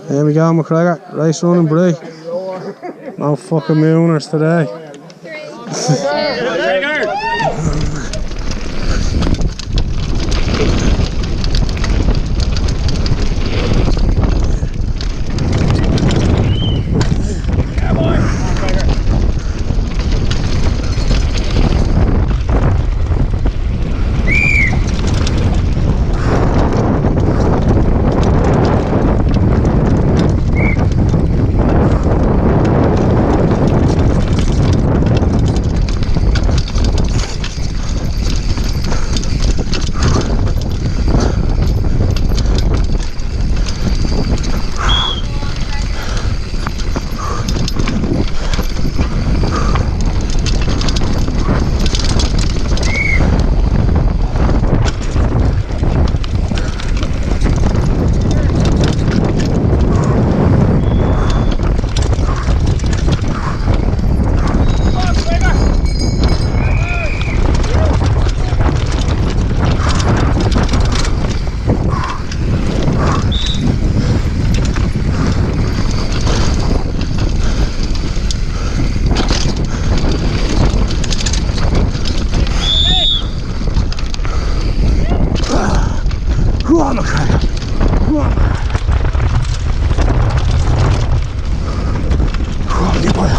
Here we go, McGregor. Race running Bree. No fucking mooners today. Go on, McGregor. Go on. Go on, you boy.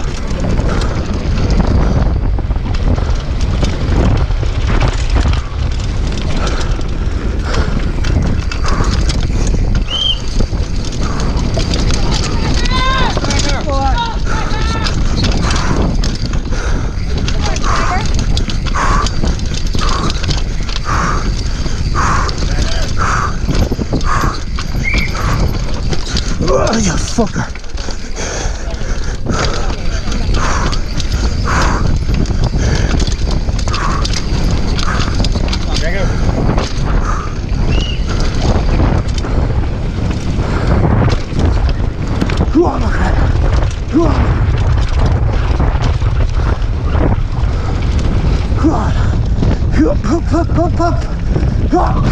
Oh, you fucker. Go on, McGregor. Go on. Go on. Up.